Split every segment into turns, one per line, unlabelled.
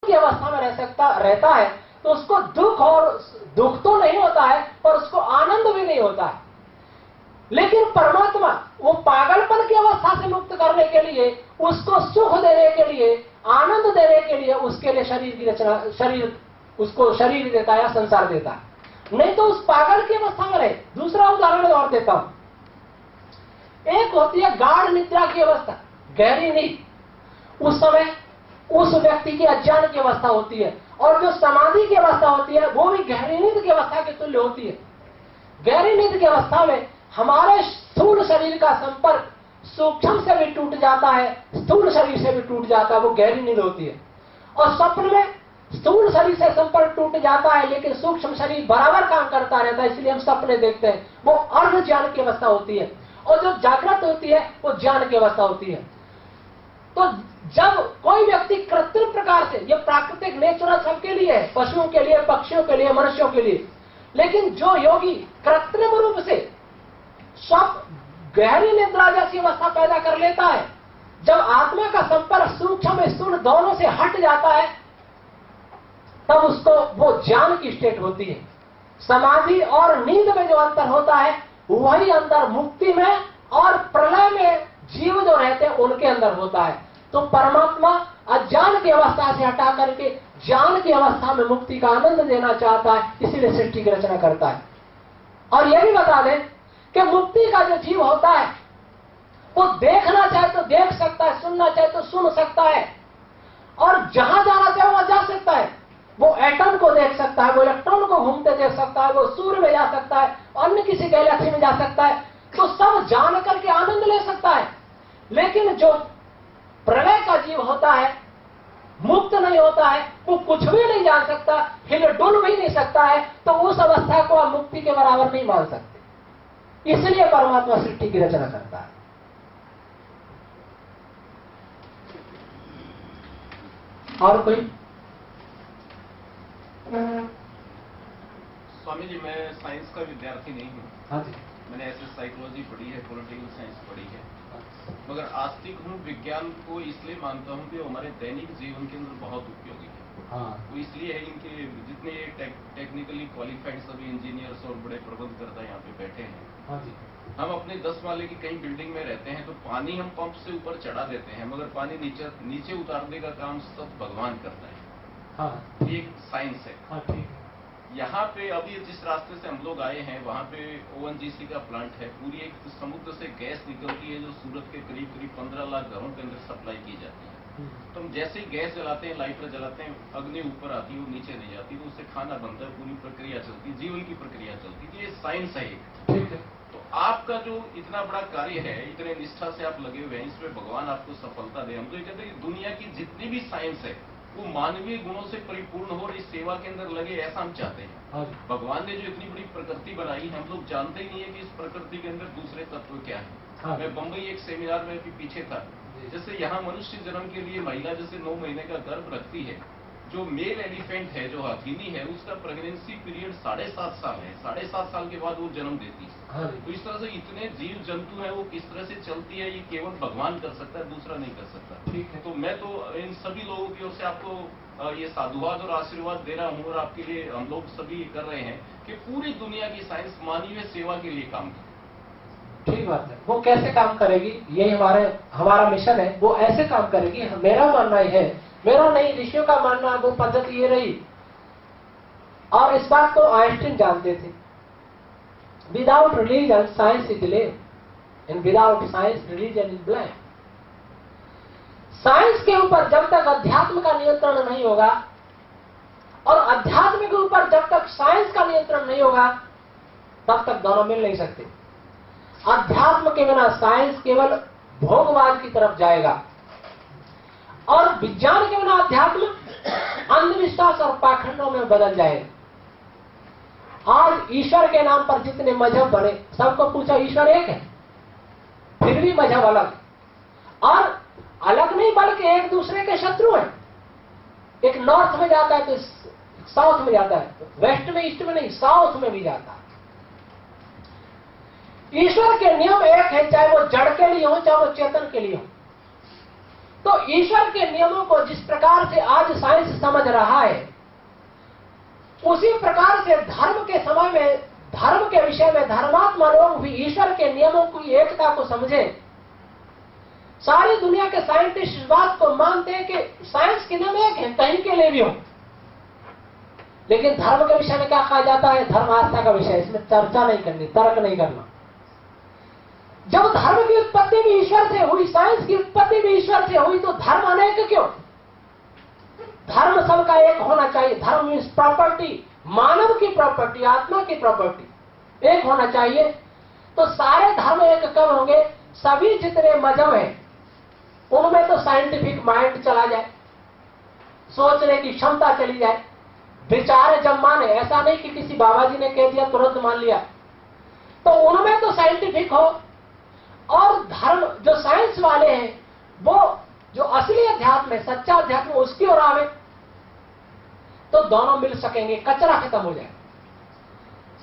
की अवस्था में रहता है तो उसको दुख तो नहीं होता है पर उसको आनंद भी नहीं होता है। लेकिन परमात्मा वो पागलपन की अवस्था से मुक्त करने के लिए, उसको सुख देने के लिए, आनंद देने के लिए उसके लिए उसको शरीर देता है या संसार देता है, नहीं तो उस पागल की अवस्था में रहे। दूसरा उदाहरण और देता हूं, एक होती है गाढ़ निद्रा की अवस्था, गहरी नींद। उस समय उस व्यक्ति की अज्ञान की अवस्था होती है, और जो समाधि की अवस्था होती है वो भी गहरी नींद की अवस्था के तुल्य होती है। गहरी नींद की अवस्था में हमारे स्थूल शरीर का संपर्क सूक्ष्म से भी टूट जाता है, स्थूल शरीर से भी टूट जाता है, वो गहरी नींद होती है। और स्वप्न में स्थूल शरीर से संपर्क टूट जाता है लेकिन सूक्ष्म शरीर बराबर काम करता रहता है, इसलिए हम सपने देखते हैं, वो अर्ध ज्ञान की अवस्था होती है। और जो जागृत होती है वो ज्ञान की अवस्था होती है। तो जब कोई व्यक्ति कृत्रिम प्रकार से, ये प्राकृतिक नेचुरल सबके लिए है, पशुओं के लिए, पक्षियों के लिए, मनुष्यों के लिए, लेकिन जो योगी कृत्रिम रूप से सब गहरी निद्रा जैसी अवस्था पैदा कर लेता है, जब आत्मा का संपर्क सूक्ष्म स्थूल दोनों से हट जाता है तब उसको वो ज्ञान की स्टेट होती है। समाधि और नींद में जो अंतर होता है वही अंतर मुक्ति में और प्रलय में जीव जो रहते हैं उनके अंदर होता है। तो परमात्मा अज्ञान की अवस्था से हटा करके ज्ञान की अवस्था में मुक्ति का आनंद देना चाहता है, इसीलिए सृष्टि की रचना करता है। और यह भी बता दें कि मुक्ति का जो जीव होता है वो देखना चाहे तो देख सकता है, सुनना चाहे तो सुन सकता है, और जहां जाना चाहे वहां जा सकता है। वो एटम को देख सकता है, वो इलेक्ट्रॉन को घूमते देख सकता है, वो सूर्य में जा सकता है, अन्य किसी गैलेक्सी में जा सकता है, तो सब जान करके आनंद ले सकता है। लेकिन जो प्रलय का जीव होता है, मुक्त नहीं होता है, वो कुछ भी नहीं जान सकता, हिल डुल भी नहीं सकता है, तो उस अवस्था को आप मुक्ति के बराबर नहीं मान सकते। इसलिए परमात्मा सृष्टि की रचना करता है। और कोई?
स्वामी जी, मैं साइंस का विद्यार्थी नहीं हूँ।
हाँ जी।
मैंने ऐसे साइकोलॉजी पढ़ी है, पॉलिटिकल साइंस पढ़ी है, मगर आस्तिक हूँ। विज्ञान को इसलिए मानता हूँ कि हमारे दैनिक जीवन के अंदर बहुत उपयोगी है।
हाँ।
वो इसलिए है, इनके जितने टेक्निकली क्वालिफाइड सभी इंजीनियर्स और बड़े प्रबंधकर्ता यहाँ पे बैठे हैं।
हाँ जी।
हम अपने 10 माले की कहीं बिल्डिंग में रहते हैं तो पानी हम पंप से ऊपर चढ़ा देते हैं, मगर पानी नीचे उतारने का काम सब भगवान करता है।
हाँ।
ये एक साइंस है।
हाँ, ठीक।
यहाँ पे अभी जिस रास्ते से हम लोग आए हैं वहाँ पे ONGC का प्लांट है। पूरी एक समुद्र से गैस निकलती है जो सूरत के करीब 15 लाख घरों के अंदर सप्लाई की जाती है। तो हम जैसे ही गैस जलाते हैं, लाइटर जलाते हैं, अग्नि ऊपर आती है, वो नीचे नहीं जाती, तो उससे खाना बनता है, पूरी प्रक्रिया चलती है, जीवन की प्रक्रिया चलती है। ये साइंस है एक।
ठीक है।
तो आपका जो इतना बड़ा कार्य है, इतने निष्ठा से आप लगे हुए हैं, इसमें भगवान आपको सफलता दे। हम तो ये कहते हैं कि दुनिया की जितनी भी साइंस है वो मानवीय गुणों से परिपूर्ण हो और इस सेवा के अंदर लगे, ऐसा हम चाहते हैं। भगवान ने जो इतनी बड़ी प्रकृति बनाई है, हम लोग जानते ही नहीं है कि इस प्रकृति के अंदर दूसरे तत्व क्या है। मैं बंबई एक सेमिनार में भी पीछे था, जैसे यहाँ मनुष्य जन्म के लिए महिला जैसे 9 महीने का गर्भ रखती है, जो मेल एलिफेंट है, जो हथीनी है, उसका प्रेगनेंसी पीरियड 7.5 साल है। 7.5 साल के बाद वो जन्म देती है। तो इस तरह से इतने जीव जंतु हैं, वो किस तरह से चलती है ये केवल भगवान कर सकता है, दूसरा नहीं कर सकता।
ठीक है।
तो मैं तो इन सभी लोगों की ओर से आपको ये साधुवाद और आशीर्वाद दे रहा हूँ, और आपके लिए हम लोग सभी कर रहे हैं कि पूरी दुनिया की साइंस मानवीय सेवा के लिए काम करे।
ठीक बात है। वो कैसे काम करेगी, ये हमारा मिशन है। वो ऐसे काम करेगी, मेरा मानना है, मेरा नहीं, ऋषियों का मानना, वो पद्धति ये रही। और इस बात को आइंस्टीन जानते थे। Without religion science is lame, and without science religion is blind. Science के ऊपर जब तक अध्यात्म का नियंत्रण नहीं होगा, और अध्यात्म के ऊपर जब तक साइंस का नियंत्रण नहीं होगा, तब तक दोनों मिल नहीं सकते। अध्यात्म के बिना साइंस केवल भोगवाद की तरफ जाएगा, और विज्ञान के बिना अध्यात्म अंधविश्वास और पाखंडों में बदल जाएगा। आज ईश्वर के नाम पर जितने मजहब बने, सबको पूछा ईश्वर एक है, फिर भी मजहब अलग, और अलग नहीं बल्कि एक दूसरे के शत्रु हैं। एक नॉर्थ में जाता है तो साउथ में जाता है, वेस्ट में ईस्ट में नहीं, साउथ में भी जाता है। ईश्वर के नियम एक है, चाहे वो जड़ के लिए हो चाहे वो चेतन के लिए हो। तो ईश्वर के नियमों को जिस प्रकार से आज साइंस समझ रहा है, उसी प्रकार से धर्म के समय में, धर्म के विषय में धर्मात्मा लोग भी ईश्वर के नियमों की एकता को समझे। सारी दुनिया के साइंटिस्ट इस बात को मानते हैं कि साइंस के नियम एक है, कहीं के लिए भी हो, लेकिन धर्म के विषय में क्या कहा जाता है? धर्म आस्था का विषय, इसमें चर्चा नहीं करनी, तर्क नहीं करना। जब धर्म की उत्पत्ति भी ईश्वर से हुई, साइंस की उत्पत्ति भी ईश्वर से हुई, तो धर्म अनेक क्यों? धर्म सबका एक होना चाहिए। धर्म मीन्स प्रॉपर्टी, मानव की प्रॉपर्टी, आत्मा की प्रॉपर्टी एक होना चाहिए। तो सारे धर्म एक कब होंगे? सभी जितने मजहब हैं उनमें तो साइंटिफिक माइंड चला जाए, सोचने की क्षमता चली जाए, विचार जब माने, ऐसा नहीं कि किसी बाबा जी ने कह दिया तुरंत मान लिया, तो उनमें तो साइंटिफिक हो। और धर्म जो साइंस वाले हैं वो जो असली अध्यात्म है, सच्चा अध्यात्म, उसकी ओर आवे, तो दोनों मिल सकेंगे, कचरा खत्म हो जाए।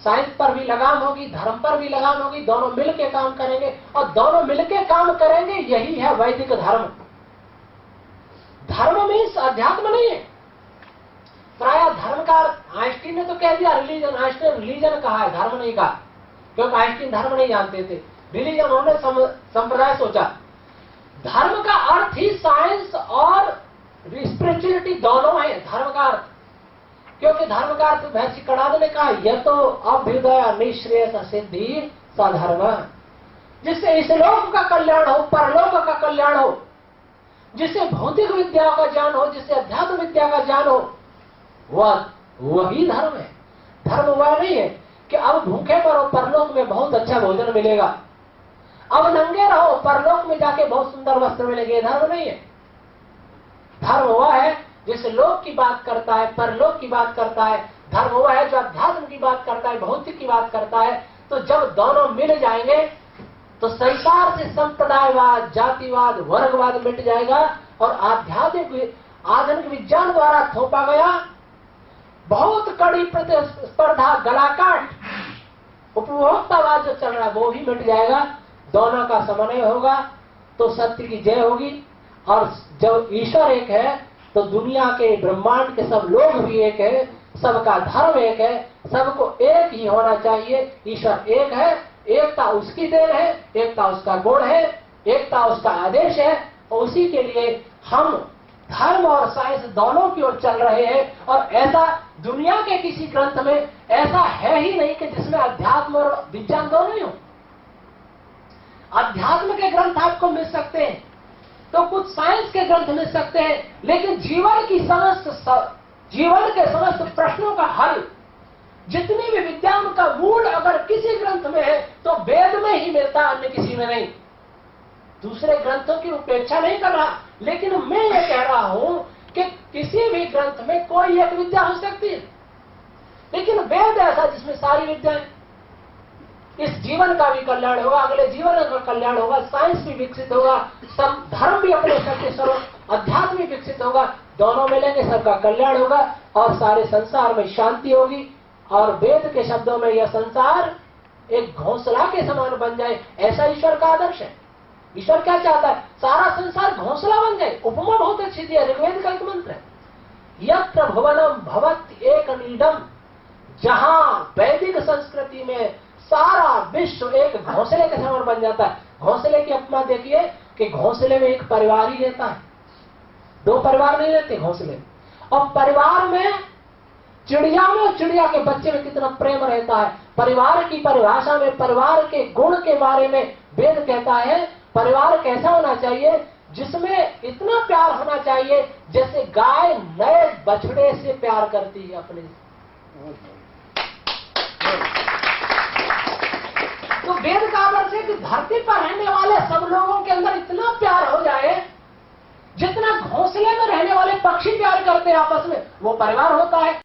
साइंस पर भी लगाम होगी, धर्म पर भी लगाम होगी, दोनों मिलके काम करेंगे, और दोनों मिलके काम करेंगे, यही है वैदिक धर्म। धर्म मीन्स अध्यात्म नहीं है। प्राय धर्म का आइंस्टीन ने तो कह दिया रिलीजन, आइंस्टीन रिलीजन कहा है, धर्म नहीं कहा, क्योंकि आइंस्टीन धर्म नहीं जानते थे, रिलीजन उन्होंने संप्रदाय सोचा। धर्म का अर्थ ही साइंस और स्पिरिचुअलिटी दोनों है धर्म का अर्थ। क्योंकि धर्म का अर्थ महर्षि कणाद ने कहा, यह तो अभ्युदय निश्रेयस सिद्धि सधर्म, जिससे इस लोक का कल्याण हो, परलोक का कल्याण हो, जिससे भौतिक विद्या का ज्ञान हो, जिससे अध्यात्म विद्या का ज्ञान हो, वही धर्म है। धर्म वह नहीं है कि अब भूखे मरो, परलोक में बहुत अच्छा भोजन मिलेगा, अब नंगे रहो, परलोक में जाके बहुत सुंदर वस्त्र मिलेंगे, धर्म नहीं है। धर्म वह है जिस लोक की बात करता है, परलोक की बात करता है। धर्म वह है जो अध्यात्म की बात करता है, भौतिक की बात करता है। तो जब दोनों मिल जाएंगे तो संसार से संप्रदायवाद, जातिवाद, वर्गवाद मिट जाएगा, और आध्यात्मिक आधुनिक विज्ञान द्वारा थोपा गया बहुत कड़ी प्रतिस्पर्धा, गलाकाट, उपभोक्तावाद जो चल रहा है वो भी मिट जाएगा। दोनों का समन्वय होगा तो सत्य की जय होगी। और जब ईश्वर एक है तो दुनिया के, ब्रह्मांड के सब लोग भी एक है, सबका धर्म एक है, सबको एक ही होना चाहिए। ईश्वर एक है, एकता उसकी देन है, एकता उसका गुण है, एकता उसका आदेश है, और उसी के लिए हम धर्म और साइंस दोनों की ओर चल रहे हैं। और ऐसा दुनिया के किसी ग्रंथ में ऐसा है ही नहीं कि जिसमें अध्यात्म और विज्ञान दोनों ही हो। अध्यात्म के ग्रंथ आपको मिल सकते हैं, तो कुछ साइंस के ग्रंथ मिल सकते हैं, लेकिन जीवन के समस्त प्रश्नों का हल, जितनी भी विद्या का मूल अगर किसी ग्रंथ में है तो वेद में ही मिलता, अन्य किसी में नहीं। दूसरे ग्रंथों की उपेक्षा नहीं कर रहा, लेकिन मैं ये कह रहा हूं कि किसी भी ग्रंथ में कोई एक विद्या हो सकती है, लेकिन वेद ऐसा जिसमें सारी विद्याएं, इस जीवन का भी कल्याण होगा, अगले जीवन का कल्याण होगा, साइंस भी विकसित होगा, सब धर्म भी अपने सत्य स्वरूप, अध्यात्म भी विकसित होगा, दोनों मिलेंगे, सबका कल्याण होगा, और सारे संसार में शांति होगी। और वेद के शब्दों में यह संसार एक घोंसला के समान बन जाए, ऐसा ईश्वर का आदर्श है। ईश्वर क्या चाहता है? सारा संसार घोंसला बन जाए। उपमा बहुत अच्छी दी है, ऋग्वेद का एक मंत्र है, यत्र भुवनम भवत् एक नीडम। जहां वैदिक संस्कृति में सारा विश्व एक घोंसले के समान बन जाता है। घोंसले की अपमा देखिए कि घोंसले में एक परिवार ही रहता है, दो परिवार नहीं रहते घोंसले में। और परिवार में चिड़िया में और चिड़िया के बच्चे में कितना प्रेम रहता है। परिवार की परिभाषा में, परिवार के गुण के बारे में वेद कहता है, परिवार कैसा होना चाहिए? जिसमें इतना प्यार होना चाहिए जैसे गाय नए बछड़े से प्यार करती है अपने। तो वेद का आदर्श है कि धरती पर रहने वाले सब लोगों के अंदर इतना प्यार हो जाए जितना घोंसले में रहने वाले पक्षी प्यार करते हैं आपस में, वो परिवार होता है।